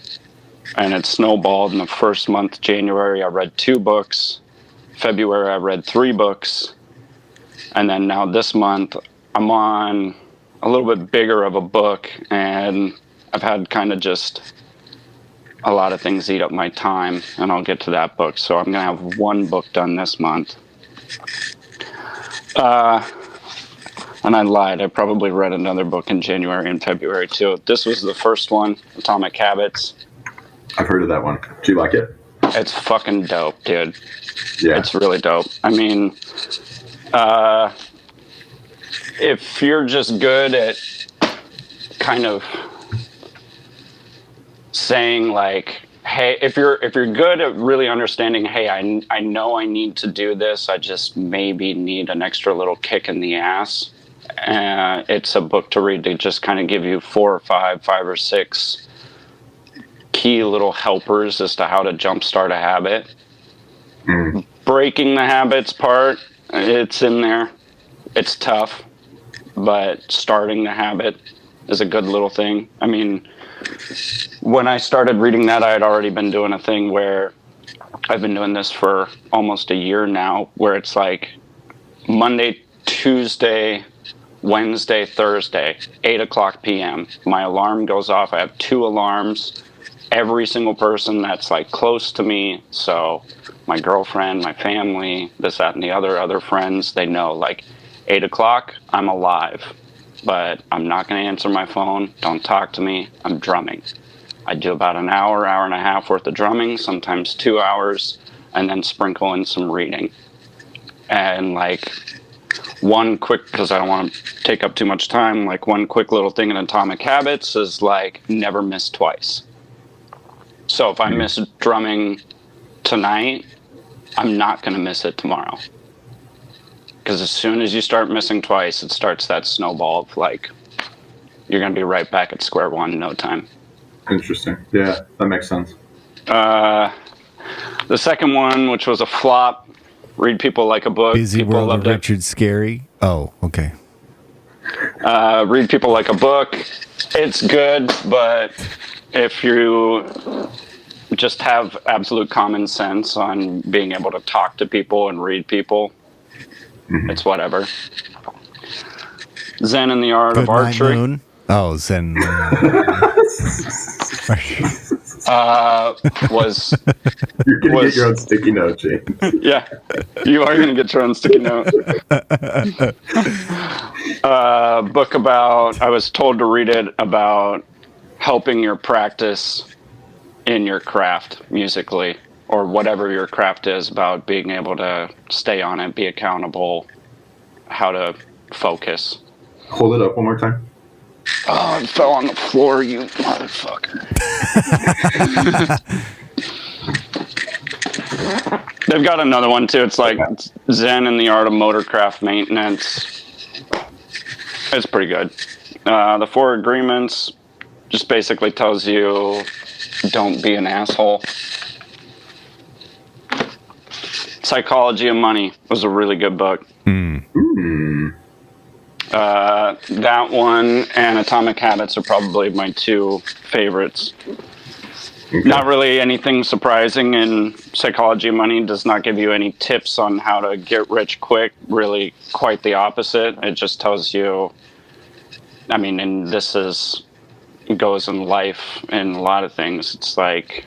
And it snowballed. In the first month, January, I read 2 books. February, I read 3 books. And then now this month, I'm on a little bit bigger of a book, and I've had kind of just a lot of things eat up my time, and I'll get to that book. So I'm going to have 1 book done this month. And I lied. I probably read another book in January and February, too. This was the first one, Atomic Habits. I've heard of that one. Do you like it? It's fucking dope, dude. Yeah. It's really dope. I mean, if you're just good at kind of saying like, hey, if you're good at really understanding, hey, I know I need to do this, I just maybe need an extra little kick in the ass, it's a book to read to just kind of give you 4 or 5 or 6 key little helpers as to how to jumpstart a habit. Breaking the habits part, it's in there. It's tough, but starting the habit is a good little thing. I mean, when I started reading that, I had already been doing a thing where I've been doing this for almost a year now, where it's like Monday, Tuesday, Wednesday, Thursday, 8:00 p.m. My alarm goes off. I have 2 alarms. every single person that's like close to me. So my girlfriend, my family, this, that, and the other friends, they know like 8 o'clock, I'm alive, but I'm not going to answer my phone. Don't talk to me. I'm drumming. I do about an hour and a half worth of drumming, sometimes 2 hours, and then sprinkle in some reading. And like one quick, because I don't want to take up too much time, like one quick little thing in Atomic Habits is like never miss twice. So if I miss drumming tonight, I'm not going to miss it tomorrow. Because as soon as you start missing twice, it starts that snowball of like, you're going to be right back at square one in no time. Interesting. Yeah, that makes sense. The second one, which was a flop, Read People Like a Book. Busy People World of loved it. Richard Scarry. Oh, okay. Read People Like a Book. It's good, but if you just have absolute common sense on being able to talk to people and read people, it's whatever. Zen and the Art of Good Night Archery. Moon. Oh, Zen. Was You're going to get your own sticky note, James. yeah, you are going to get your own sticky note. Book about, I was told to read it about helping your practice in your craft musically, or whatever your craft is, about being able to stay on it, be accountable, how to focus. Hold it up one more time. Oh, it fell on the floor, you motherfucker. They've got another one too. It's like Zen and the Art of Motorcraft Maintenance. It's pretty good. The 4 Agreements just basically tells you don't be an asshole. Psychology of Money was a really good book. That one and Atomic Habits are probably my 2 favorites. Okay. Not really anything surprising in Psychology of Money. Does not give you any tips on how to get rich quick. Really quite the opposite. It just tells you, I mean, and this goes in life in a lot of things. It's like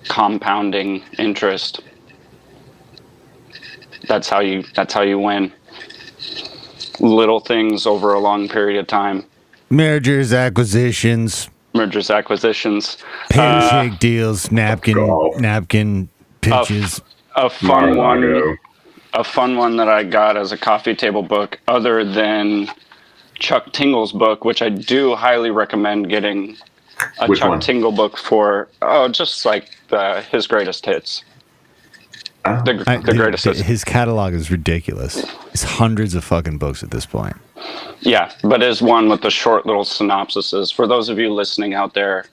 compounding interest. That's how you win. Little things over a long period of time. Mergers, acquisitions. Handshake deals, napkin pitches. A fun Mar-a-Lago. one that I got as a coffee table book, other than Chuck Tingle's book, which I do highly recommend getting a Which Chuck one? Tingle book for. Oh, just like his greatest hits. Oh. The greatest hits. His catalog is ridiculous. It's hundreds of fucking books at this point. Yeah, but is one with the short little synopsises. For those of you listening out there,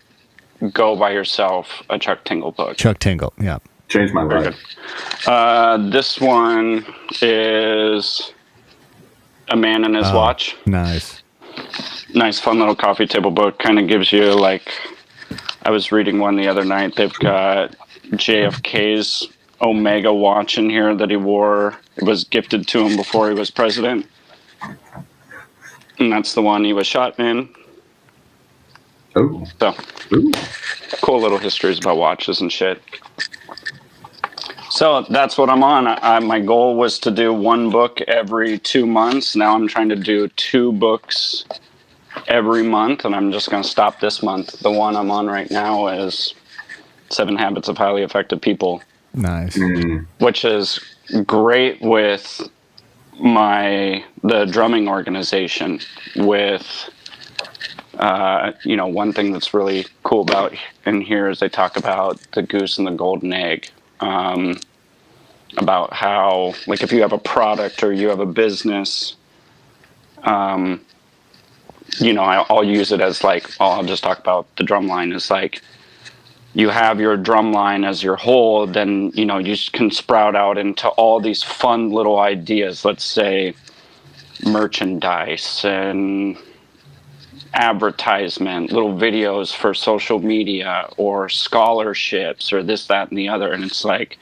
go buy yourself a Chuck Tingle book. Chuck Tingle, yeah. Changed my life. This one is A Man and His Watch. Nice. Nice, fun little coffee table book. Kind of gives you, like, I was reading one the other night. They've got JFK's Omega watch in here that he wore. It was gifted to him before he was president. And that's the one he was shot in. Oh. So, Ooh. cool little histories about watches and shit. So that's what I'm on. My goal was to do 1 book every 2 months. Now I'm trying to do 2 books every month, and I'm just going to stop this month. The one I'm on right now is 7 Habits of Highly Effective People. Nice. Which is great with the drumming organization. With one thing that's really cool about in here is they talk about the goose and the golden egg. About how, like, if you have a product or you have a business, I'll use it as like, I'll just talk about the drum line. It's like, you have your drum line as your whole, then, you can sprout out into all these fun little ideas. Let's say merchandise and advertisement, little videos for social media or scholarships or this, that, and the other. And it's like,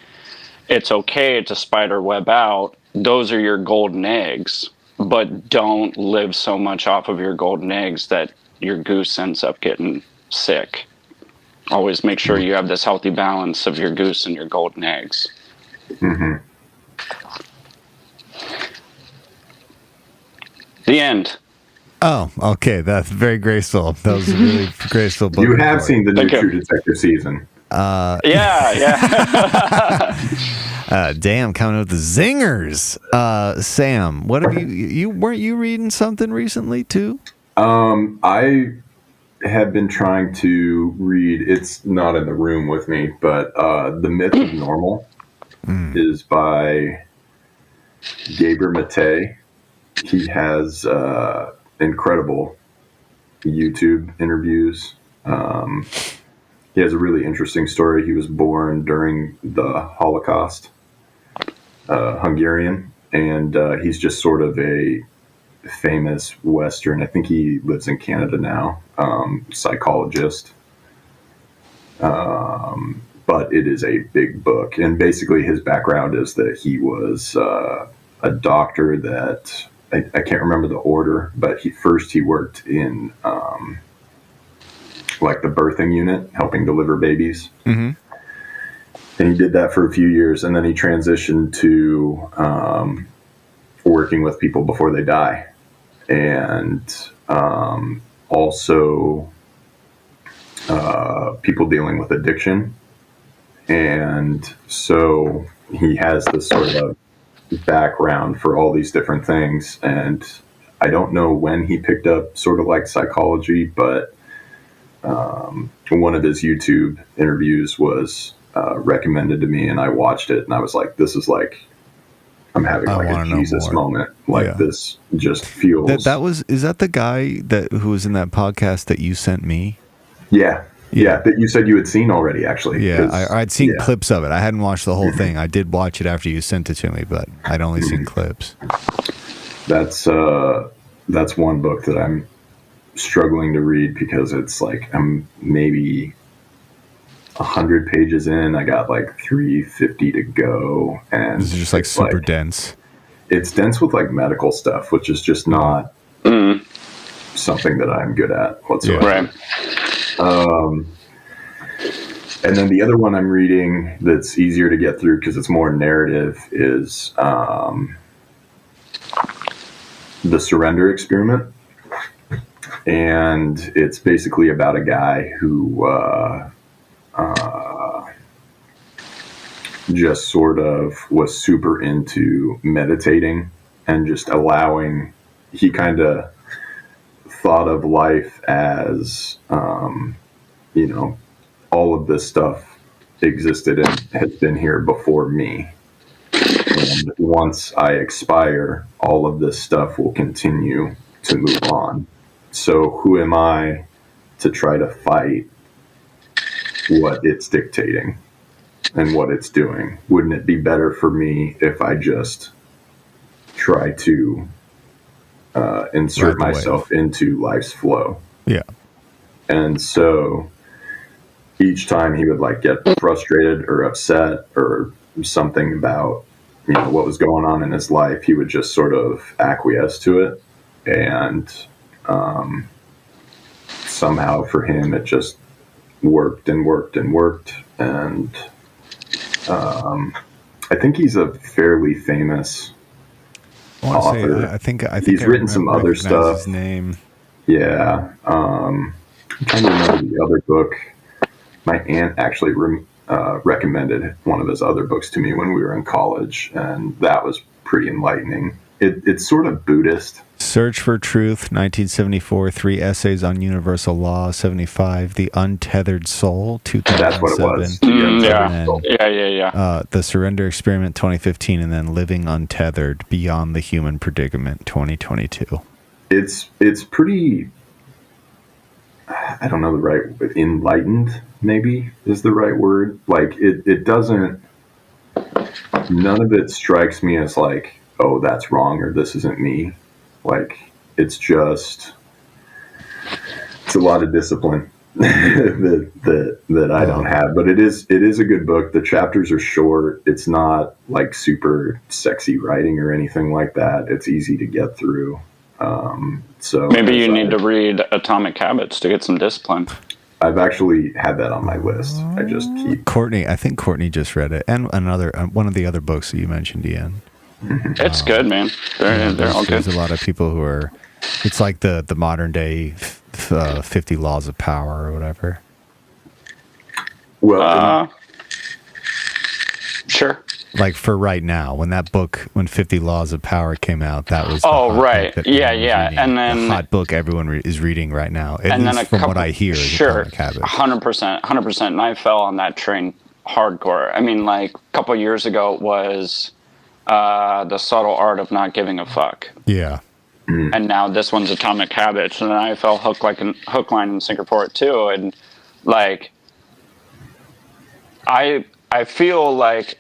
it's okay to spider web out. Those are your golden eggs, but don't live so much off of your golden eggs that your goose ends up getting sick always make sure you have this healthy balance of your goose and your golden eggs. Mm-hmm. The end. Oh, okay. That's very graceful. That was a really graceful book. You have seen the new Thank you. True Detective season. Yeah. Damn, coming with the zingers. Sam, what have you weren't you reading something recently too? I have been trying to read, it's not in the room with me, but The Myth of Normal is by Gaber Mate. He has incredible YouTube interviews. He has a really interesting story. He was born during the Holocaust, Hungarian, and he's just sort of a famous Western, I think he lives in Canada now, psychologist. But it is a big book. And basically his background is that he was a doctor that, I can't remember the order, but he worked in like the birthing unit, helping deliver babies. Mm-hmm. And he did that for a few years, and then he transitioned to working with people before they die. And also people dealing with addiction. And so he has this sort of background for all these different things. And I don't know when he picked up sort of like psychology, but one of his YouTube interviews was recommended to me, and I watched it, and I was like, this is like, I'm having like a Jesus moment. Like this just feels. Is that the guy who was in that podcast that you sent me? Yeah. That you said you had seen already, actually. Yeah, I'd seen clips of it. I hadn't watched the whole thing. I did watch it after you sent it to me, but I'd only seen clips. That's one book that I'm struggling to read because it's like I'm maybe 100 pages in. I got like 350 to go, and this is just like super dense. It's dense with like medical stuff, which is just not something that I'm good at whatsoever. Right. And then the other one I'm reading that's easier to get through because it's more narrative is The Surrender Experiment. And it's basically about a guy who just sort of was super into meditating and just allowing, he kind of thought of life as, all of this stuff existed and has been here before me. And once I expire, all of this stuff will continue to move on. So who am I to try to fight what it's dictating and what it's doing? Wouldn't it be better for me if I just try to insert myself into life's flow? Yeah. And so each time he would like get frustrated or upset or something about, what was going on in his life, he would just sort of acquiesce to it. And somehow for him, it just worked and worked and worked. And I think he's a fairly famous author. I think he's written some other stuff. His name. Yeah. I'm trying to remember the other book. My aunt actually recommended one of his other books to me when we were in college, and that was pretty enlightening. It's sort of Buddhist. Search for Truth, 1974, 3 essays on universal law, 75, The Untethered Soul, 2007. That's what it was. Yeah. The Surrender Experiment, 2015, and then Living Untethered, Beyond the Human Predicament, 2022. It's pretty, I don't know the right, enlightened maybe is the right word. Like it doesn't, none of it strikes me as like, oh, that's wrong or this isn't me. Like it's a lot of discipline that I don't have, but it is a good book. The chapters are short. It's not like super sexy writing or anything like that. It's easy to get through. So maybe you need to read Atomic Habits to get some discipline. I've actually had that on my list. I just keep... I think Courtney just read it. And one of the other books that you mentioned, Ian. It's good, man. They're all good. There's a lot of people who are... It's like the modern day 50 Laws of Power or whatever. Well, sure. Like for right now, when 50 Laws of Power came out, that was right. Yeah. And then the hot book everyone is reading right now. And then from what I hear, sure, Atomic Habits. 100%. And I fell on that train hardcore. I mean, like a couple of years ago it was The Subtle Art of Not Giving a Fuck. Yeah. And now this one's Atomic Habits, and I fell hook, line, and sinker for it too. And like, I feel like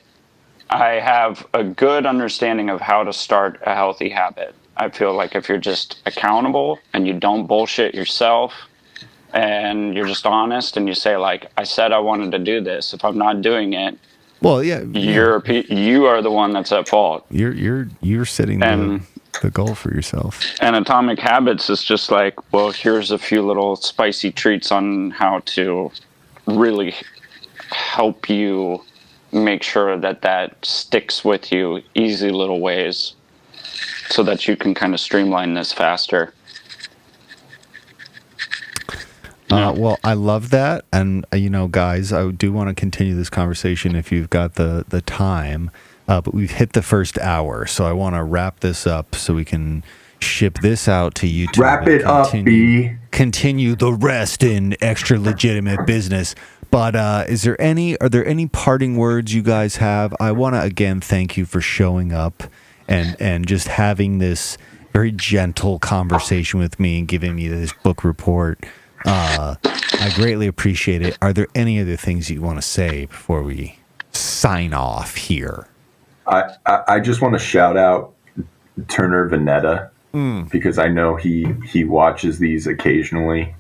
I have a good understanding of how to start a healthy habit. I feel like if you're just accountable and you don't bullshit yourself and you're just honest and you say like, I said I wanted to do this. If I'm not doing it, well, yeah, you are the one that's at fault. You're setting the goal for yourself. And Atomic Habits is just like, well, here's a few little spicy treats on how to really help you make sure that sticks with you, easy little ways, so that you can kind of streamline this faster. Well, I love that. And, guys, I do want to continue this conversation if you've got the time. But we've hit the first hour, so I want to wrap this up so we can ship this out to YouTube. Wrap it up, B. Continue the rest in extra legitimate business. But are there any parting words you guys have? I want to again thank you for showing up and just having this very gentle conversation with me and giving me this book report. I greatly appreciate it. Are there any other things you want to say before we sign off here? I just want to shout out Turner Veneta because I know he watches these occasionally.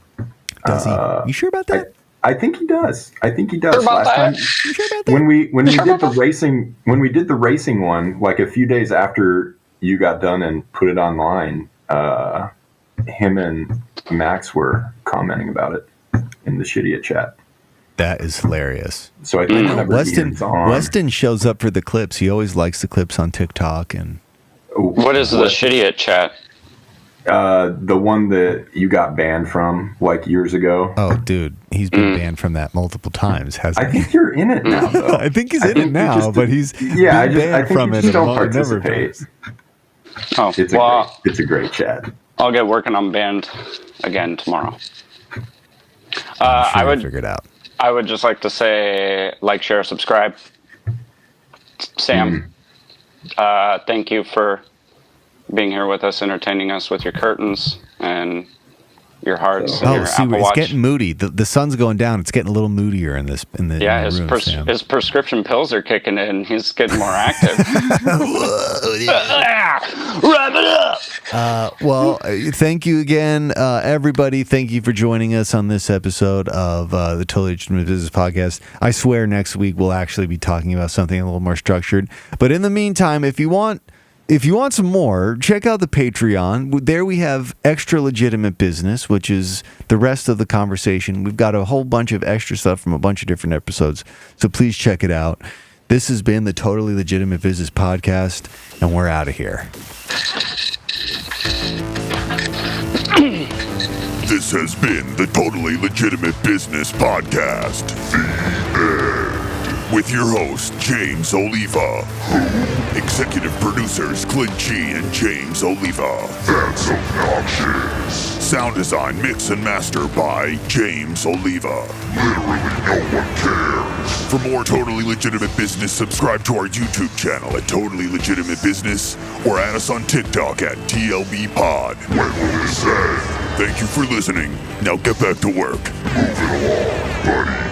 Does he? You sure about that? I think he does. Last time, you sure about that? when we did the racing one, like a few days after you got done and put it online, him and Max were commenting about it in the Shitty chat. That is hilarious. So I think Weston shows up for the clips. He always likes the clips on TikTok. And what is the Shitty chat? The one that you got banned from like years ago. Oh, dude, he's been banned from that multiple times. Hasn't I think you're in it now, though. I think he's in it now, but he's banned from it. Don't participate. Oh, it's a great chat. I'll get working on band again tomorrow. I would figure it out. I would just like to say, like, share, subscribe. Sam, thank you for being here with us, entertaining us with your curtains and your hearts. And your Apple it's Watch. Getting moody. The sun's going down. It's getting a little moodier in the room, his prescription pills are kicking in. He's getting more active. Wrap it up. Well, thank you again, everybody. Thank you for joining us on this episode of the Totally Legitimate Business Podcast. I swear next week we'll actually be talking about something a little more structured. But in the meantime, if you want some more, check out the Patreon. There we have Extra Legitimate Business, which is the rest of the conversation. We've got a whole bunch of extra stuff from a bunch of different episodes, so please check it out. This has been the Totally Legitimate Business Podcast, and we're out of here. This has been the Totally Legitimate Business Podcast. The end. With your host, James Oliva. Executive producers, Clint G and James Oliva. That's obnoxious. Sound design, mix, and master by James Oliva. Literally no one cares. For more Totally Legitimate Business, subscribe to our YouTube channel at Totally Legitimate Business or add us on TikTok at TLB Pod. When will this end? Thank you for listening. Now get back to work. Move it along, buddy.